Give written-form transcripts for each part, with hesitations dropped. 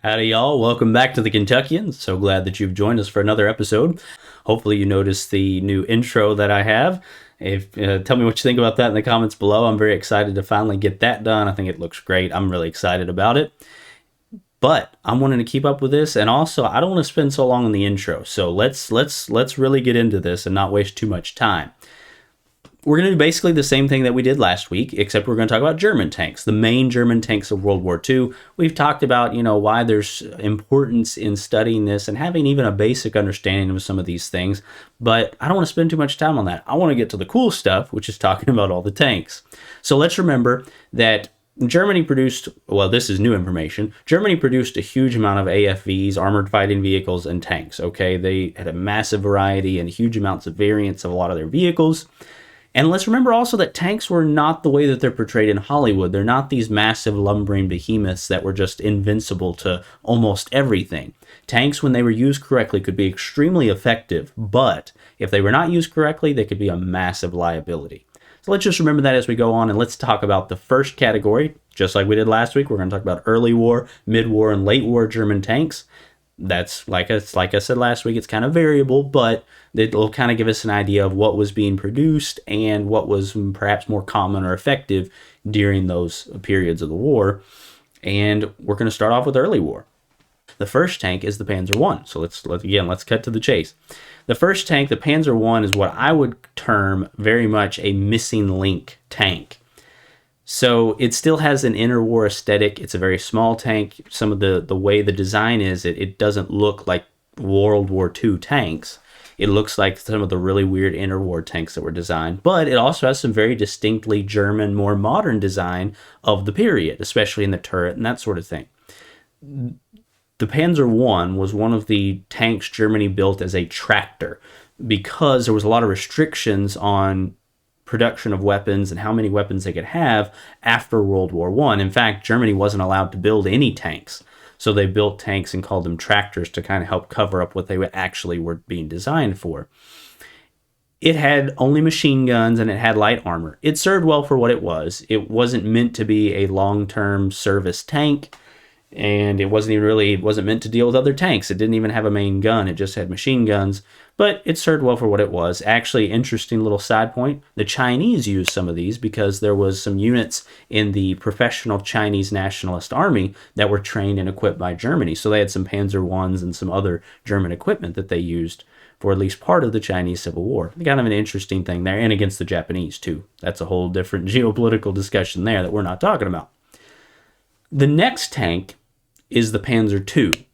Howdy, y'all. Welcome back to the Kentuckians. So glad that you've joined us for another episode. Hopefully, you noticed the new intro that I have. If Tell me what you think about that in the comments below. I'm very excited to finally get that done. I think it looks great. I'm really excited about it. But I'm wanting to keep up with this, and also I don't want to spend so long on the intro. So let's really get into this and not waste too much time. We're going to do basically the same thing that we did last week, except we're going to talk about German tanks, the main German tanks of World War II. We've talked about, why there's importance in studying this and having even a basic understanding of some of these things. But I don't want to spend too much time on that. I want to get to the cool stuff, which is talking about all the tanks. So let's remember that Germany produced, well, this is new information. Germany produced a huge amount of AFVs, armored fighting vehicles, and tanks, okay? They had a massive variety and huge amounts of variants of a lot of their vehicles. And let's remember also that tanks were not the way that they're portrayed in Hollywood. They're not these massive lumbering behemoths that were just invincible to almost everything. Tanks, when they were used correctly, could be extremely effective, but if they were not used correctly, they could be a massive liability. So let's just remember that as we go on, and let's talk about the first category. Just like we did last week, we're going to talk about early war, mid-war, and late war German tanks. That's like I said last week, it's kind of variable, but it'll kind of give us an idea of what was being produced and what was perhaps more common or effective during those periods of the war. And we're going to start off with early war. The first tank is the Panzer I. So let's cut to the chase. The first tank, the Panzer I, is what I would term very much a missing link tank. So it still has an interwar aesthetic. It's a very small tank. Some of the way the design is, it doesn't look like World War II tanks. It looks like some of the really weird interwar tanks that were designed. But it also has some very distinctly German, more modern design of the period, especially in the turret and that sort of thing. The Panzer I was one of the tanks Germany built as a tractor because there was a lot of restrictions on production of weapons and how many weapons they could have after World War I. In fact, Germany wasn't allowed to build any tanks. So they built tanks and called them tractors to kind of help cover up what they actually were being designed for. It had only machine guns and it had light armor. It served well for what it was. It wasn't meant to be a long-term service tank, and it wasn't meant to deal with other tanks. It didn't even have a main gun. It just had machine guns, but it served well for what it was. Actually, interesting little side point, the Chinese used some of these because there was some units in the professional Chinese Nationalist Army that were trained and equipped by Germany. So they had some Panzer Is and some other German equipment that they used for at least part of the Chinese Civil War. Kind of an interesting thing there, and against the Japanese too. That's a whole different geopolitical discussion there that we're not talking about. The next tank is the Panzer II.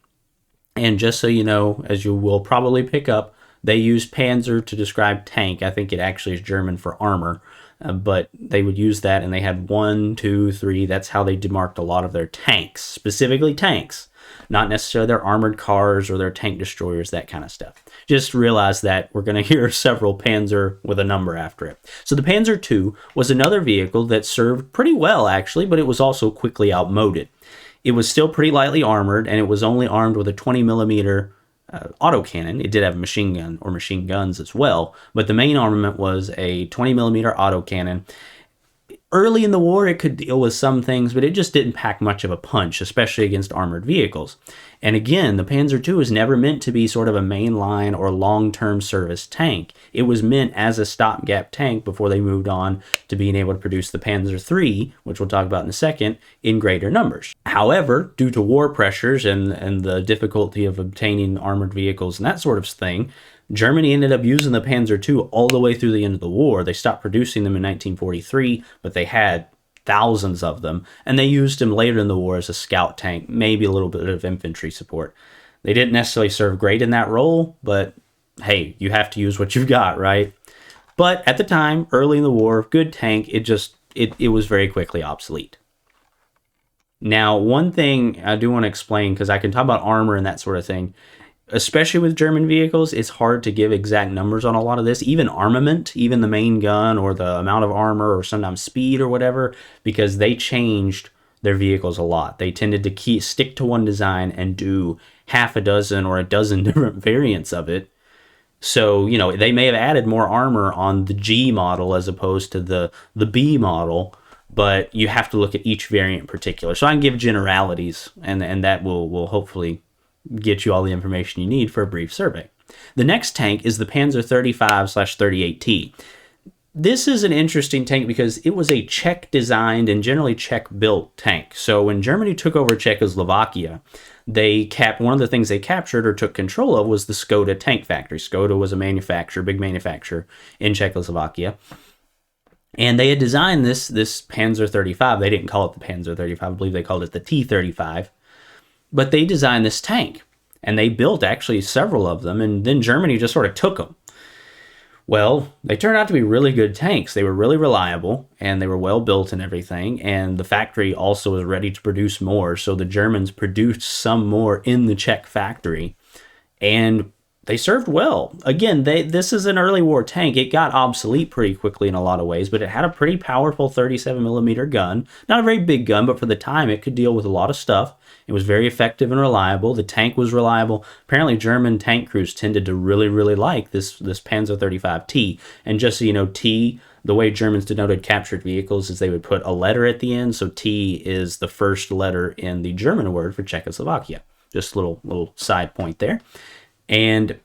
And just so you know, as you will probably pick up, they use Panzer to describe tank. I think it actually is German for armor, but they would use that, and they had 1, 2, 3. That's how they demarked a lot of their tanks, specifically tanks, not necessarily their armored cars or their tank destroyers, that kind of stuff. Just realize that we're going to hear several Panzer with a number after it. So the Panzer II was another vehicle that served pretty well, actually, but it was also quickly outmoded. It was still pretty lightly armored, and it was only armed with a 20 millimeter autocannon. It did have a machine gun or machine guns as well, but the main armament was a 20 millimeter autocannon. Early in the war, it could deal with some things, but it just didn't pack much of a punch, especially against armored vehicles. And again, the Panzer II was never meant to be sort of a mainline or long-term service tank. It was meant as a stopgap tank before they moved on to being able to produce the Panzer III, which we'll talk about in a second, in greater numbers. However, due to war pressures and the difficulty of obtaining armored vehicles and that sort of thing, Germany ended up using the Panzer II all the way through the end of the war. They stopped producing them in 1943, but they had thousands of them, and they used them later in the war as a scout tank, maybe a little bit of infantry support. They didn't necessarily serve great in that role, but hey, you have to use what you've got, right? But at the time, early in the war, good tank, it was very quickly obsolete. Now, one thing I do want to explain, because I can talk about armor and that sort of thing, especially with German vehicles, it's hard to give exact numbers on a lot of this, even armament, even the main gun or the amount of armor or sometimes speed or whatever, because they changed their vehicles a lot. They tended to stick to one design and do half a dozen or a dozen different variants of it. So, they may have added more armor on the G model as opposed to the B model, but you have to look at each variant in particular. So I can give generalities, and that will hopefully get you all the information you need for a brief survey. The next tank is the Panzer 35/38T. This is an interesting tank because it was a Czech designed and generally Czech built tank. So when Germany took over Czechoslovakia, one of the things they captured or took control of was the Skoda tank factory. Skoda was a big manufacturer in Czechoslovakia. And they had designed this Panzer 35. They didn't call it the Panzer 35. I believe they called it the T-35. But they designed this tank. And they built actually several of them. And then Germany just sort of took them. Well, they turned out to be really good tanks. They were really reliable, and they were well built and everything, and the factory also was ready to produce more, so the Germans produced some more in the Czech factory, and they served well. Again, this is an early war tank. It got obsolete pretty quickly in a lot of ways, but it had a pretty powerful 37mm gun. Not a very big gun, but for the time, it could deal with a lot of stuff. It was very effective and reliable. The tank was reliable. Apparently, German tank crews tended to really, really like this Panzer 35T. And just so you know, T, the way Germans denoted captured vehicles is they would put a letter at the end. So T is the first letter in the German word for Czechoslovakia. Just a little side point there. And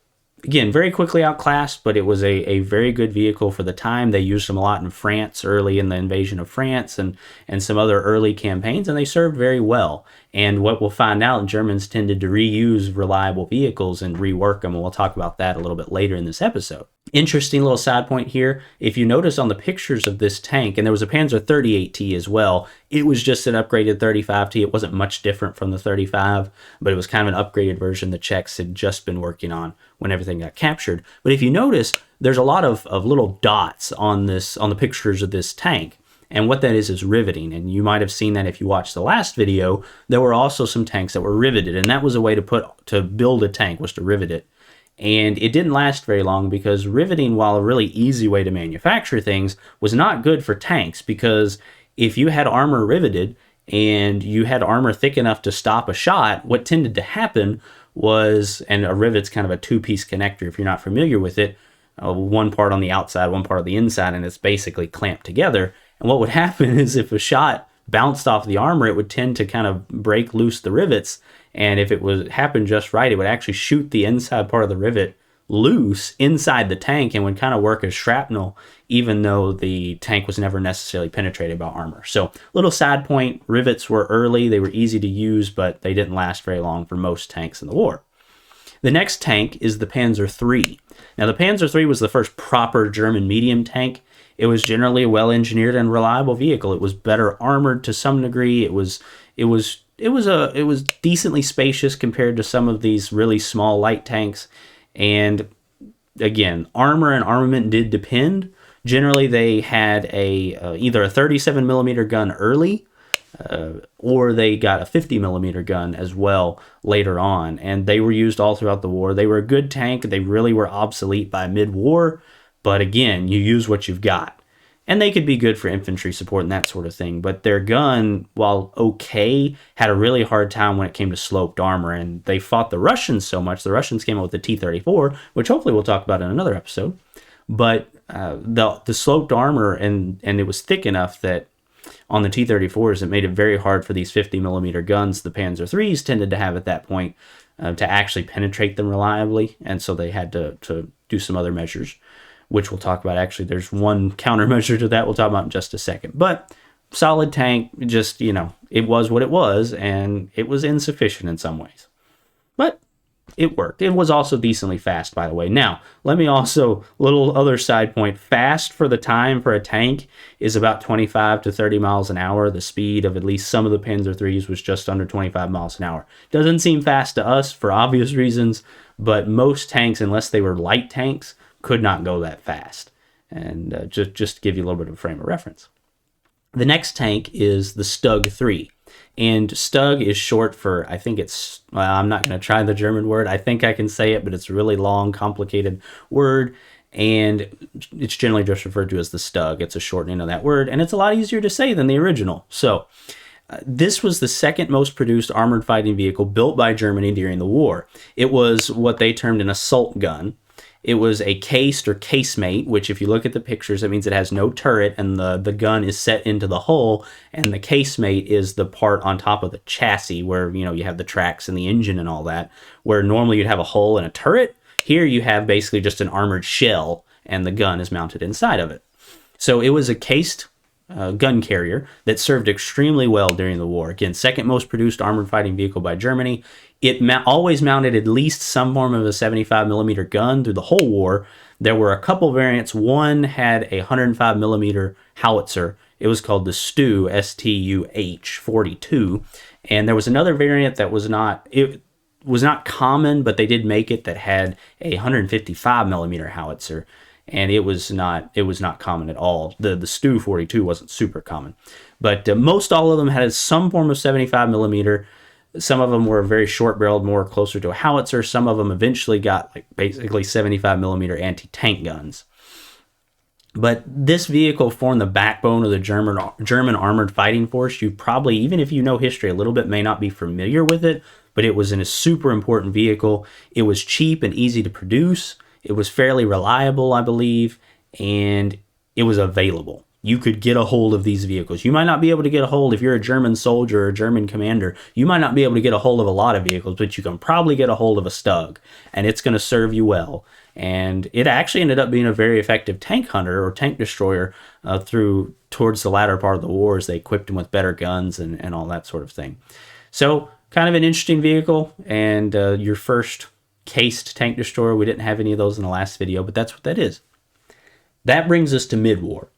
again, very quickly outclassed, but it was a very good vehicle for the time. They used them a lot in France early in the invasion of France and some other early campaigns, and they served very well. And what we'll find out, Germans tended to reuse reliable vehicles and rework them, and we'll talk about that a little bit later in this episode. Interesting little side point here. If you notice on the pictures of this tank, and there was a Panzer 38T as well, it was just an upgraded 35T. It wasn't much different from the 35, but it was kind of an upgraded version the Czechs had just been working on when everything got captured. But if you notice, there's a lot of little dots on the pictures of this tank. And what that is riveting. And you might have seen that if you watched the last video. There were also some tanks that were riveted, and that was a way to build a tank, was to rivet it. And it didn't last very long because riveting, while a really easy way to manufacture things, was not good for tanks, because if you had armor riveted and you had armor thick enough to stop a shot, what tended to happen was, and a rivet's kind of a two-piece connector if you're not familiar with it, one part on the outside, one part on the inside, and it's basically clamped together. And what would happen is if a shot bounced off the armor, it would tend to kind of break loose the rivets. And if it happened just right, it would actually shoot the inside part of the rivet loose inside the tank and would kind of work as shrapnel, even though the tank was never necessarily penetrated by armor. So, little side point, rivets were early, they were easy to use, but they didn't last very long for most tanks in the war. The next tank is the Panzer III. Now, the Panzer III was the first proper German medium tank. It was generally a well-engineered and reliable vehicle. It was better armored to some degree. It was decently spacious compared to some of these really small light tanks. And again, armor and armament did depend. Generally, they had either a 37mm gun early, or they got a 50mm gun as well later on. And they were used all throughout the war. They were a good tank. They really were obsolete by mid-war. But again, you use what you've got. And they could be good for infantry support and that sort of thing. But their gun, while okay, had a really hard time when it came to sloped armor. And they fought the Russians so much. The Russians came out with the T-34, which hopefully we'll talk about in another episode. But the sloped armor, and it was thick enough that on the T-34s, it made it very hard for these 50mm guns the Panzer IIIs tended to have at that point to actually penetrate them reliably. And so they had to do some other measures, which we'll talk about. Actually, there's one countermeasure to that we'll talk about in just a second. But solid tank, just, it was what it was, and it was insufficient in some ways. But it worked. It was also decently fast, by the way. Now, let me also, little other side point, fast for the time for a tank is about 25 to 30 miles an hour. The speed of at least some of the Panzer IIIs was just under 25 miles an hour. Doesn't seem fast to us for obvious reasons, but most tanks, unless they were light tanks, could not go that fast. And just to give you a little bit of a frame of reference. The next tank is the Stug 3. And Stug is short for, I think it's, I'm not going to try the German word. I think I can say it, but it's a really long, complicated word. And it's generally just referred to as the Stug. It's a shortening of that word. And it's a lot easier to say than the original. So this was the second most produced armored fighting vehicle built by Germany during the war. It was what they termed an assault gun. It was a cased or casemate, which if you look at the pictures, it means it has no turret and the gun is set into the hull, and the casemate is the part on top of the chassis where, you have the tracks and the engine and all that, where normally you'd have a hull and a turret. Here you have basically just an armored shell and the gun is mounted inside of it. So it was a cased gun carrier that served extremely well during the war. Again, second most produced armored fighting vehicle by Germany. It always mounted at least some form of a 75 millimeter gun through the whole war. There were a couple variants. One had a 105 millimeter howitzer. It was called the STUH, S-T-U-H 42. And there was another variant that was not common, but they did make it, that had a 155 millimeter howitzer. And it was not common at all. The STUH 42 wasn't super common, but most all of them had some form of 75 millimeter. Some of them were very short barreled, more closer to a howitzer. Some of them eventually got basically 75 millimeter anti-tank guns. But this vehicle formed the backbone of the German armored fighting force. You probably, even if you know history a little bit, may not be familiar with it, but it was a super important vehicle. It was cheap and easy to produce. It was fairly reliable, I believe, and it was available. You could get a hold of these vehicles. You might not be able to get a hold, if you're a German soldier or a German commander, you might not be able to get a hold of a lot of vehicles, but you can probably get a hold of a Stug, and it's going to serve you well. And it actually ended up being a very effective tank hunter or tank destroyer towards the latter part of the war, as they equipped them with better guns and all that sort of thing. So kind of an interesting vehicle, and your first cased tank destroyer. We didn't have any of those in the last video, but that's what that is. That brings us to mid-war.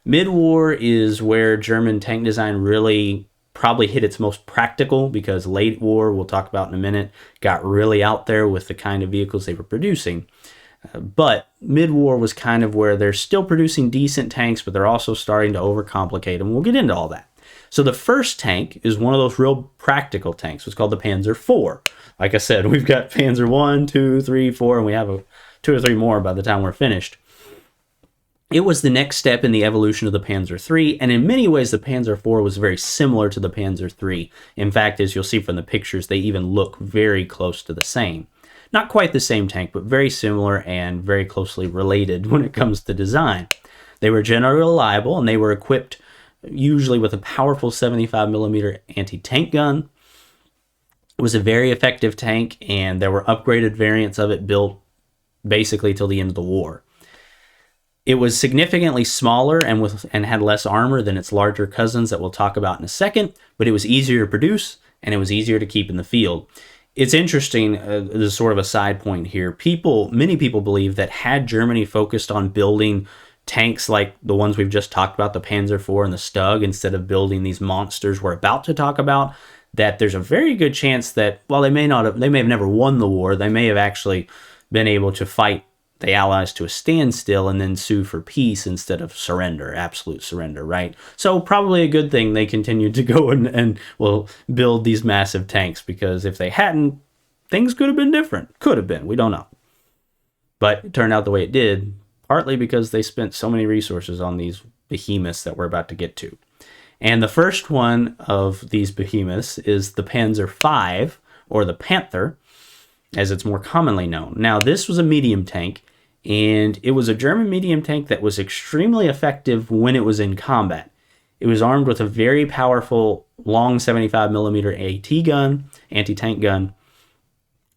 Mid-war is where German tank design really probably hit its most practical, because late war, we'll talk about in a minute, got really out there with the kind of vehicles they were producing. But mid-war was kind of where they're still producing decent tanks, but they're also starting to overcomplicate them. We'll get into all that. So the first tank is one of those real practical tanks. It's called the Panzer IV. Like I said, we've got Panzer 1, 2, 3, 4, and we have 2 or 3 more by the time we're finished. It was the next step in the evolution of the Panzer III, and in many ways the Panzer IV was very similar to the Panzer III. In fact, as you'll see from the pictures, they even look very close to the same. Not quite the same tank, but very similar and very closely related when it comes to design. They were generally reliable, and they were equipped usually with a powerful 75 millimeter anti-tank gun. It was a very effective tank, and there were upgraded variants of it built basically till the end of the war. It was significantly smaller and had less armor than its larger cousins that we'll talk about in a second, but it was easier to produce, and it was easier to keep in the field. It's interesting, this is sort of a side point here. Many people believe that had Germany focused on building tanks like the ones we've just talked about, the Panzer IV and the Stug, instead of building these monsters we're about to talk about, that there's a very good chance that while they may have never won the war, they may have actually been able to fight the Allies to a standstill and then sue for peace instead of surrender, absolute surrender, right? So probably a good thing they continued to go and build these massive tanks, because if they hadn't, things could have been different. Could have been, we don't know. But it turned out the way it did, partly because they spent so many resources on these behemoths that we're about to get to. And the first one of these behemoths is the Panzer V, or the Panther, as it's more commonly known. Now, this was a medium tank, and it was a German medium tank that was extremely effective when it was in combat. It was armed with a very powerful long 75 millimeter AT gun, anti-tank gun,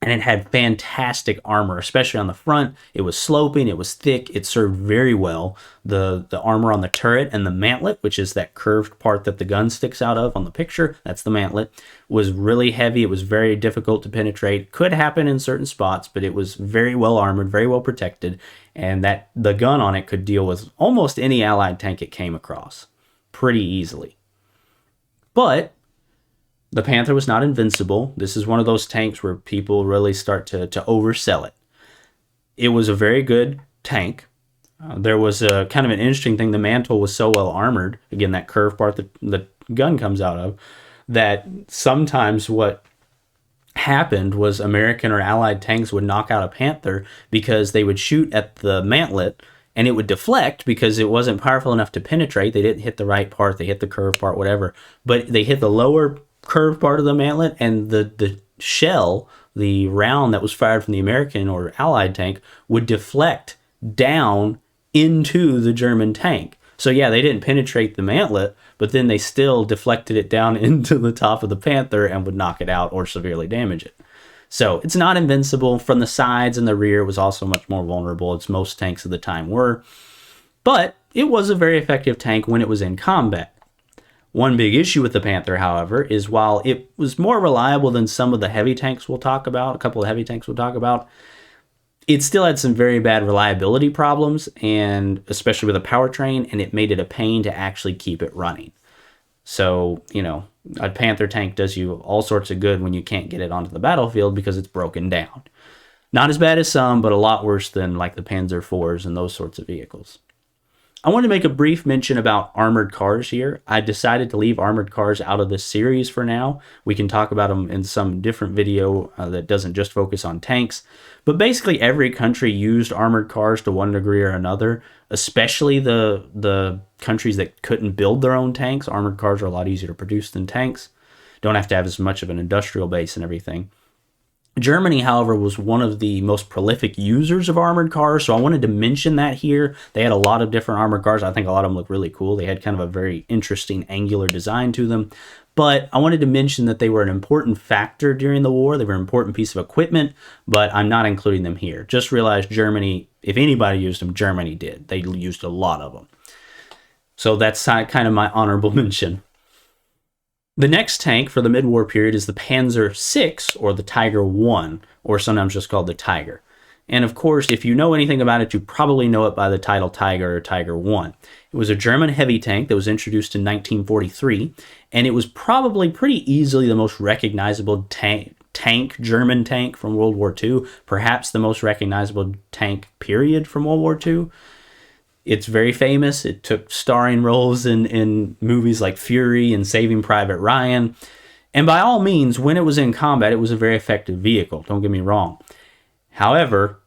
and it had fantastic armor, especially on the front. It was sloping, it was thick, it served very well. The armor on the turret and the mantlet, which is that curved part that the gun sticks out of on the picture, that's the mantlet, was really heavy. It was very difficult to penetrate. Could happen in certain spots, but it was very well armored, very well protected, and that the gun on it could deal with almost any Allied tank it came across pretty easily. But the Panther was not invincible. This is one of those tanks where people really start to oversell it. It was a very good tank. There was a kind of an interesting thing. The mantle was so well armored, again, that curved part that the gun comes out of, that sometimes what happened was American or Allied tanks would knock out a Panther because they would shoot at the mantlet and it would deflect because it wasn't powerful enough to penetrate. They didn't hit the right part. They hit the curved part, whatever. But they hit the lower curved part of the mantlet, and the shell, the round that was fired from the American or Allied tank, would deflect down into the German tank. So yeah, they didn't penetrate the mantlet, but then they still deflected it down into the top of the Panther and would knock it out or severely damage it. So it's not invincible. From the sides and the rear, it was also much more vulnerable, as most tanks of the time were. But it was a very effective tank when it was in combat. One big issue with the Panther, however, is while it was more reliable than some of the heavy tanks we'll talk about, a couple of heavy tanks we'll talk about, it still had some very bad reliability problems, and especially with the powertrain, and it made it a pain to actually keep it running. So, a Panther tank does you all sorts of good when you can't get it onto the battlefield because it's broken down. Not as bad as some, but a lot worse than like the Panzer IVs and those sorts of vehicles. I want to make a brief mention about armored cars here. I decided to leave armored cars out of this series for now. We can talk about them in some different video that doesn't just focus on tanks. But basically every country used armored cars to one degree or another, especially the countries that couldn't build their own tanks. Armored cars are a lot easier to produce than tanks. Don't have to have as much of an industrial base and everything. Germany, however, was one of the most prolific users of armored cars, so I wanted to mention that here. They had a lot of different armored cars. I think a lot of them look really cool. They had kind of a very interesting angular design to them. But I wanted to mention that they were an important factor during the war. They were an important piece of equipment, but I'm not including them here. Just realize Germany, if anybody used them, Germany did. They used a lot of them. So that's kind of my honorable mention. The next tank for the mid-war period is the Panzer VI, or the Tiger I, or sometimes just called the Tiger. And of course, if you know anything about it, you probably know it by the title Tiger or Tiger I. It was a German heavy tank that was introduced in 1943, and it was probably pretty easily the most recognizable German tank from World War II, perhaps the most recognizable tank period from World War II. It's very famous. It took starring roles in movies like Fury and Saving Private Ryan. And by all means, when it was in combat, it was a very effective vehicle. Don't get me wrong. However,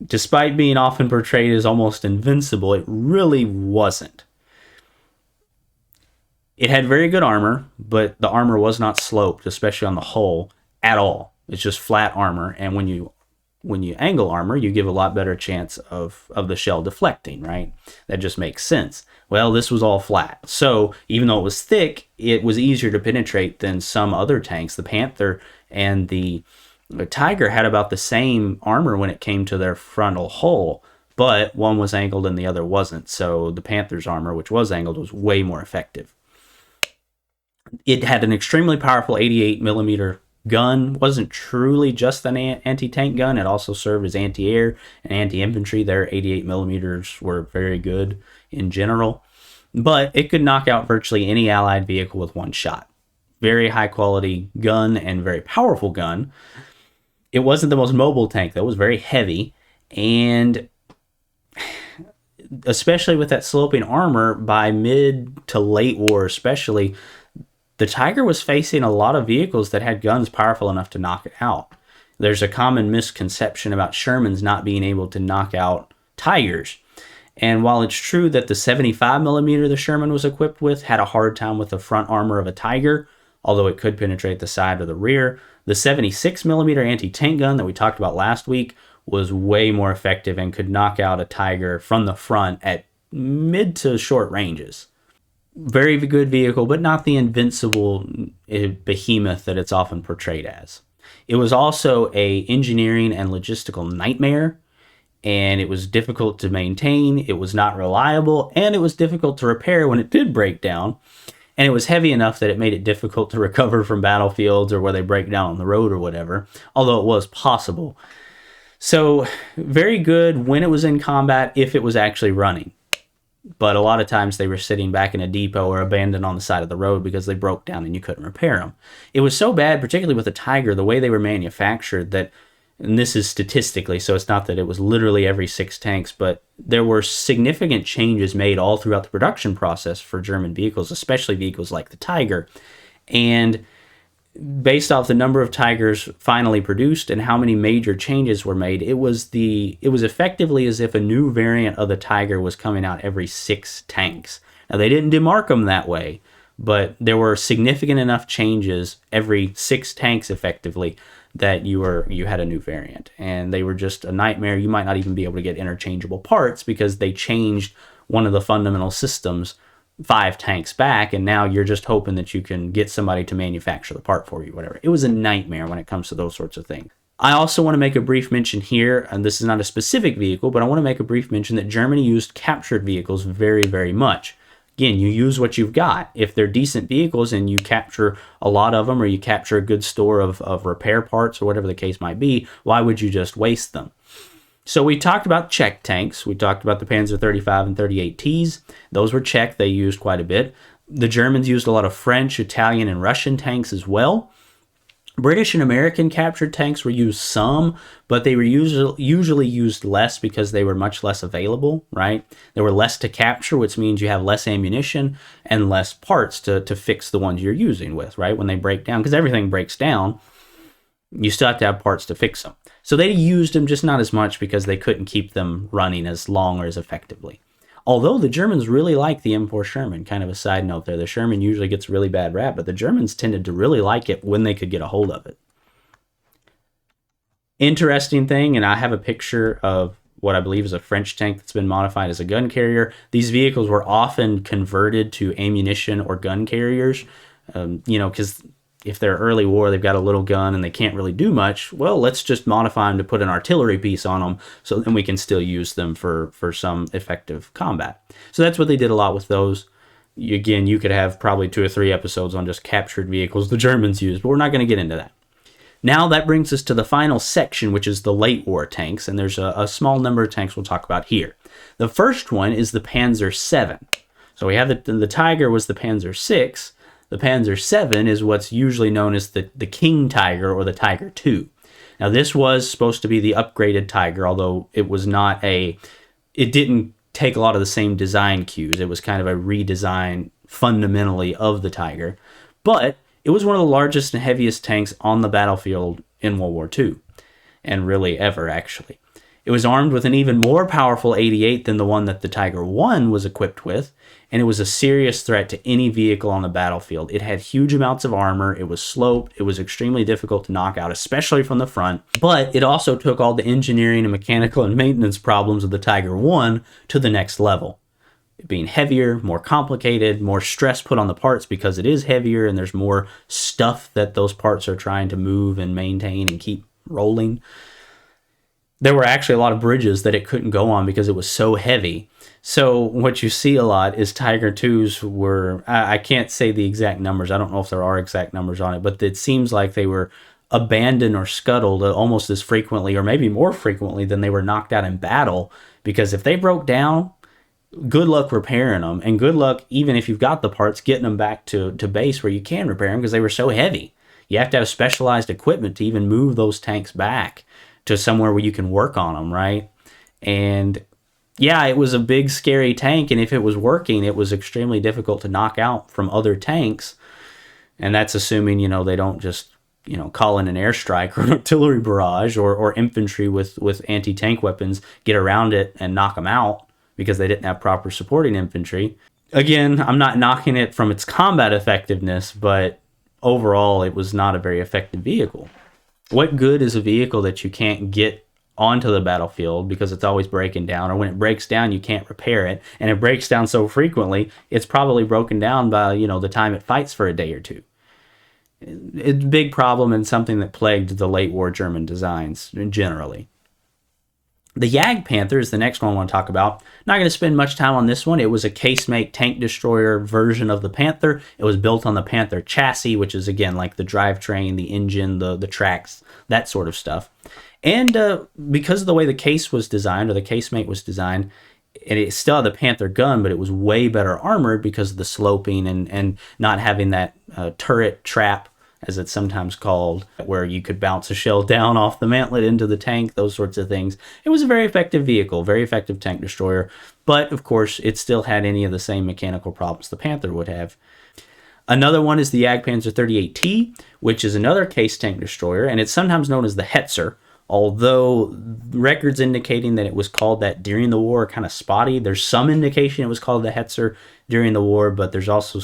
despite being often portrayed as almost invincible, it really wasn't. It had very good armor, but the armor was not sloped, especially on the hull, at all. It's just flat armor, and when you angle armor, you give a lot better chance of the shell deflecting, right? That just makes sense. Well, this was all flat. So even though it was thick, it was easier to penetrate than some other tanks. The Panther and the Tiger had about the same armor when it came to their frontal hull, but one was angled and the other wasn't. So the Panther's armor, which was angled, was way more effective. It had an extremely powerful 88 millimeter gun. Wasn't truly just an anti-tank gun. It also served as anti-air and anti-infantry. Their 88 millimeters were very good in general, but it could knock out virtually any Allied vehicle with one shot. Very high quality gun and very powerful gun. It wasn't the most mobile tank though. It was very heavy, and especially with that sloping armor, by mid to late war especially, the Tiger was facing a lot of vehicles that had guns powerful enough to knock it out. There's a common misconception about Shermans not being able to knock out Tigers. And while it's true that the 75 millimeter the Sherman was equipped with had a hard time with the front armor of a Tiger, although it could penetrate the side or the rear, the 76 millimeter anti-tank gun that we talked about last week was way more effective and could knock out a Tiger from the front at mid to short ranges. Very good vehicle, but not the invincible behemoth that it's often portrayed as. It was also an engineering and logistical nightmare, and it was difficult to maintain, it was not reliable, and it was difficult to repair when it did break down, and it was heavy enough that it made it difficult to recover from battlefields or where they break down on the road or whatever, although it was possible. So, very good when it was in combat if it was actually running. But a lot of times they were sitting back in a depot or abandoned on the side of the road because they broke down and you couldn't repair them. It was so bad, particularly with the Tiger, the way they were manufactured, that, and this is statistically, so it's not that it was literally every 6 tanks, but there were significant changes made all throughout the production process for German vehicles, especially vehicles like the Tiger. And based off the number of Tigers finally produced and how many major changes were made, it was effectively as if a new variant of the Tiger was coming out every 6 tanks. Now, they didn't demark them that way, but there were significant enough changes every 6 tanks effectively that you had a new variant, and they were just a nightmare. You might not even be able to get interchangeable parts because they changed one of the fundamental systems 5 tanks back, and now you're just hoping that you can get somebody to manufacture the part for you, whatever. It was a nightmare when it comes to those sorts of things. I also want to make a brief mention here, and this is not a specific vehicle, but I want to make a brief mention that Germany used captured vehicles very, very much. Again, you use what you've got. If they're decent vehicles and you capture a lot of them, or you capture a good store of repair parts or whatever the case might be, why would you just waste them? So we talked about Czech tanks. We talked about the Panzer 35 and 38Ts. Those were Czech. They used quite a bit. The Germans used a lot of French, Italian, and Russian tanks as well. British and American captured tanks were used some, but they were usually used less because they were much less available, right? There were less to capture, which means you have less ammunition and less parts to fix the ones you're using with, right? When they break down, because everything breaks down, you still have to have parts to fix them. So they used them, just not as much because they couldn't keep them running as long or as effectively. Although the Germans really like the M4 Sherman, kind of a side note there. The Sherman usually gets a really bad rap, but the Germans tended to really like it when they could get a hold of it. Interesting thing, and I have a picture of what I believe is a French tank that's been modified as a gun carrier. These vehicles were often converted to ammunition or gun carriers, because if they're early war, they've got a little gun and they can't really do much. Well, let's just modify them to put an artillery piece on them so then we can still use them for some effective combat. So that's what they did a lot with those. Again, you could have probably 2 or 3 episodes on just captured vehicles the Germans used, but we're not going to get into that. Now that brings us to the final section, which is the late war tanks, and there's a small number of tanks we'll talk about here. The first one is the Panzer VII. So we have the Tiger was the Panzer VI. The Panzer VII is what's usually known as the King Tiger or the Tiger II. Now this was supposed to be the upgraded Tiger, although it didn't take a lot of the same design cues. It was kind of a redesign fundamentally of the Tiger, but it was one of the largest and heaviest tanks on the battlefield in World War II, and really ever actually. It was armed with an even more powerful 88 than the one that the Tiger I was equipped with, and it was a serious threat to any vehicle on the battlefield. It had huge amounts of armor, it was sloped, it was extremely difficult to knock out, especially from the front, but it also took all the engineering and mechanical and maintenance problems of the Tiger I to the next level. It being heavier, more complicated, more stress put on the parts because it is heavier and there's more stuff that those parts are trying to move and maintain and keep rolling. There were actually a lot of bridges that it couldn't go on because it was so heavy. So what you see a lot is Tiger IIs were, I can't say the exact numbers. I don't know if there are exact numbers on it, but it seems like they were abandoned or scuttled almost as frequently or maybe more frequently than they were knocked out in battle, because if they broke down, good luck repairing them, and good luck, even if you've got the parts, getting them back to base where you can repair them because they were so heavy. You have to have specialized equipment to even move those tanks back to somewhere where you can work on them, right? And yeah, it was a big, scary tank, and if it was working, it was extremely difficult to knock out from other tanks. And that's assuming, they don't just, call in an airstrike or an artillery barrage or infantry with anti-tank weapons, get around it and knock them out because they didn't have proper supporting infantry. Again, I'm not knocking it from its combat effectiveness, but overall, it was not a very effective vehicle. What good is a vehicle that you can't get onto the battlefield because it's always breaking down, or when it breaks down, you can't repair it, and it breaks down so frequently, it's probably broken down by, the time it fights for a day or two. It's a big problem and something that plagued the late war German designs generally. The Jagdpanther is the next one I want to talk about. Not going to spend much time on this one. It was a casemate tank destroyer version of the Panther. It was built on the Panther chassis, which is, again, like the drivetrain, the engine, the tracks, that sort of stuff. And because of the way the case was designed, or the casemate was designed, and it still had the Panther gun, but it was way better armored because of the sloping and not having that turret trap, as it's sometimes called, where you could bounce a shell down off the mantlet into the tank, those sorts of things. It was a very effective vehicle, very effective tank destroyer, but of course it still had any of the same mechanical problems the Panther would have. Another one is the Jagdpanzer 38T, which is another case tank destroyer, and it's sometimes known as the Hetzer, Although records indicating that it was called that during the war are kind of spotty. There's some indication it was called the Hetzer during the war, but there's also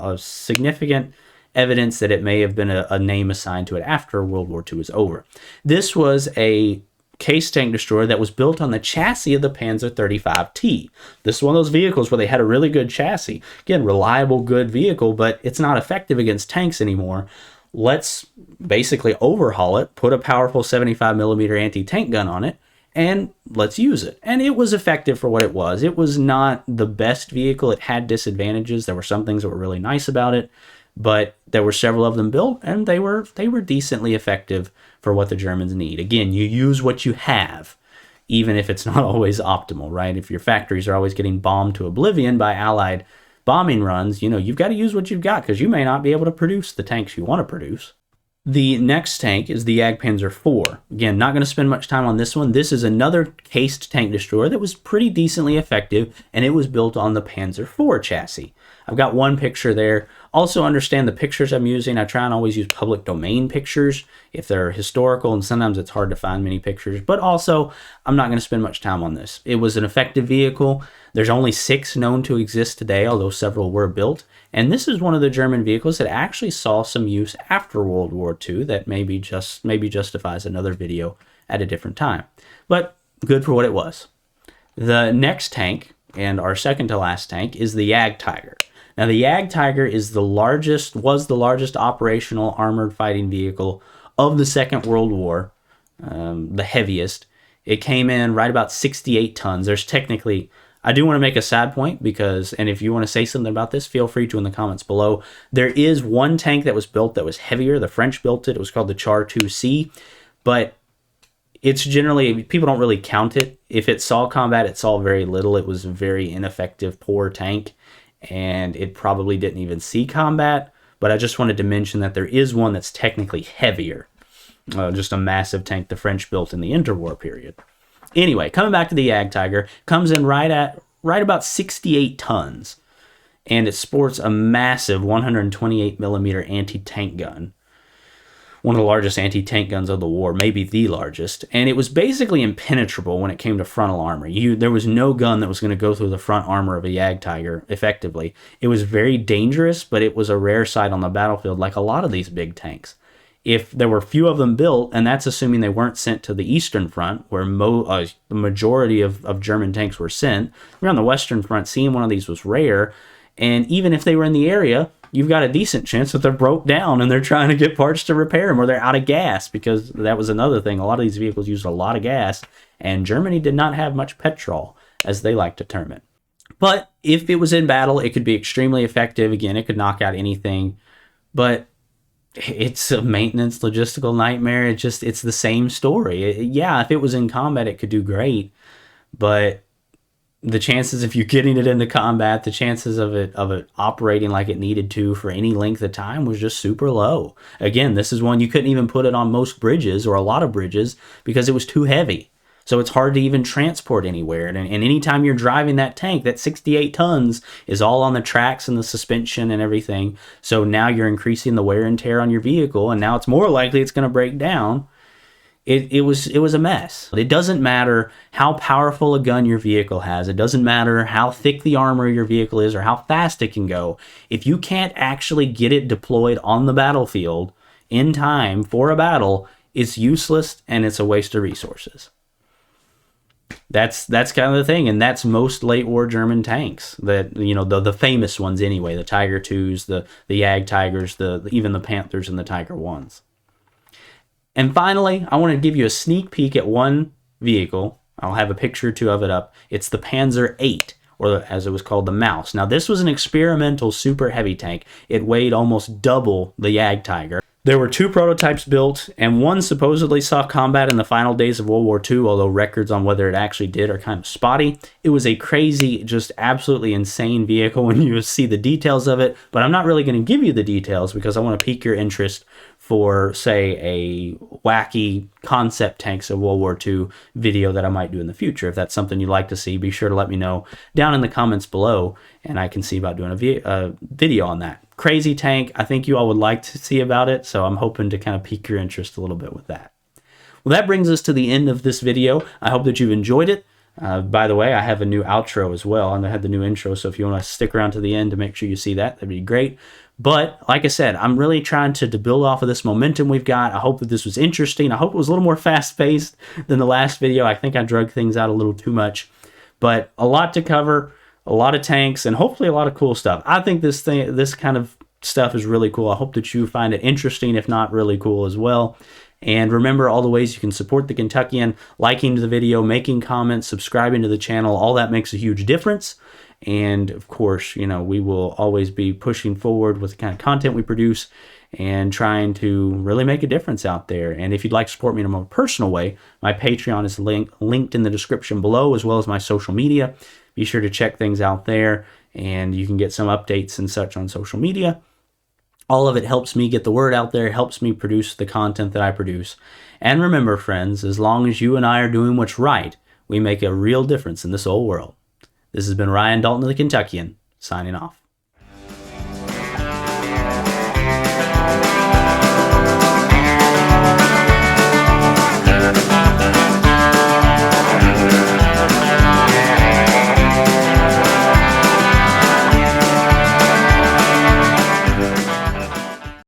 a significant evidence that it may have been a name assigned to it after World War II was over. This was a case tank destroyer that was built on the chassis of the Panzer 35T. This is one of those vehicles where they had a really good chassis. Again, reliable, good vehicle, but it's not effective against tanks anymore. Let's basically overhaul it, put a powerful 75 millimeter anti-tank gun on it, and let's use it. And it was effective for what it was. It was not the best vehicle. It had disadvantages. There were some things that were really nice about it, but there were several of them built, and they were decently effective for what the Germans need. Again, you use what you have, even if it's not always optimal, right? If your factories are always getting bombed to oblivion by Allied bombing runs, you've got to use what you've got because you may not be able to produce the tanks you want to produce. The next tank is the Jagdpanzer IV. Again, not going to spend much time on this one. This is another cased tank destroyer that was pretty decently effective, and it was built on the Panzer IV chassis. I've got one picture there. Also understand the pictures I'm using. I try and always use public domain pictures if they're historical, and sometimes it's hard to find many pictures. But also, I'm not going to spend much time on this. It was an effective vehicle. There's only 6 known to exist today, although several were built. And this is one of the German vehicles that actually saw some use after World War II that maybe justifies another video at a different time. But good for what it was. The next tank, and our second to last tank, is the Jagdtiger. Now, the Jagdtiger was the largest operational armored fighting vehicle of the Second World War, the heaviest. It came in right about 68 tons. I do want to make a sad point and if you want to say something about this, feel free to in the comments below. There is one tank that was built that was heavier. The French built it. It was called the Char 2C, but it's generally, people don't really count it. If it saw combat, it saw very little. It was a very ineffective, poor tank, and it probably didn't even see combat. But I just wanted to mention that there is one that's technically heavier. Just a massive tank the French built in the interwar period. Anyway, coming back to the Jagdtiger, comes in right about 68 tons, and it sports a massive 128 millimeter anti-tank gun. One of the largest anti-tank guns of the war, maybe the largest, and it was basically impenetrable when it came to frontal armor. There was no gun that was going to go through the front armor of a Jagdtiger effectively. It was very dangerous, but it was a rare sight on the battlefield, like a lot of these big tanks. If there were few of them built, and that's assuming they weren't sent to the Eastern Front, where the majority of German tanks were sent, around the Western Front, seeing one of these was rare, and even if they were in the area, you've got a decent chance that they're broke down and they're trying to get parts to repair them, or they're out of gas, because that was another thing. A lot of these vehicles used a lot of gas, and Germany did not have much petrol, as they like to term it. But if it was in battle, it could be extremely effective. Again, it could knock out anything, but it's a maintenance logistical nightmare. It's the same story. If it was in combat, it could do great, but the chances of you getting it into combat, the chances of it operating like it needed to for any length of time was just super low. Again, this is one you couldn't even put it on most bridges or a lot of bridges because it was too heavy. So it's hard to even transport anywhere. And anytime you're driving that tank, that 68 tons is all on the tracks and the suspension and everything. So now you're increasing the wear and tear on your vehicle, and now it's more likely it's going to break down. It was a mess. It doesn't matter how powerful a gun your vehicle has. It doesn't matter how thick the armor your vehicle is or how fast it can go. If you can't actually get it deployed on the battlefield in time for a battle, it's useless and it's a waste of resources. That's kind of the thing, and that's most late war German tanks. That the famous ones anyway, the Tiger IIs, the Jagdtigers, even the Panthers and the Tiger Is. And finally, I want to give you a sneak peek at one vehicle. I'll have a picture or two of it up. It's the Panzer VIII, or as it was called, the Mouse. Now, this was an experimental super heavy tank. It weighed almost double the Jagdtiger. There were 2 prototypes built, and one supposedly saw combat in the final days of World War II, although records on whether it actually did are kind of spotty. It was a crazy, just absolutely insane vehicle when you see the details of it, but I'm not really going to give you the details because I want to pique your interest for, say, a wacky concept tanks of World War II video that I might do in the future. If that's something you'd like to see, be sure to let me know down in the comments below, and I can see about doing a video on that. Crazy tank. I think you all would like to see about it, so I'm hoping to kind of pique your interest a little bit with that. Well, that brings us to the end of this video. I hope that you've enjoyed it. By the way, I have a new outro as well, and I had the new intro, so if you want to stick around to the end to make sure you see that, that'd be great. But like I said, I'm really trying to build off of this momentum we've got. I hope that this was interesting. I hope it was a little more fast-paced than the last video. I think I drug things out a little too much, but a lot to cover, a lot of tanks, and hopefully a lot of cool stuff. I think this kind of stuff is really cool. I hope that you find it interesting, if not really cool as well. And remember all the ways you can support the Kentuckian: liking the video, making comments, subscribing to the channel. All that makes a huge difference. And of course, you know, we will always be pushing forward with the kind of content we produce and trying to really make a difference out there. And if you'd like to support me in a more personal way, my Patreon is linked in the description below, as well as my social media. Be sure to check things out there, and you can get some updates and such on social media. All of it helps me get the word out there, helps me produce the content that I produce. And remember, friends, as long as you and I are doing what's right, we make a real difference in this old world. This has been Ryan Dalton of the Kentuckian, signing off.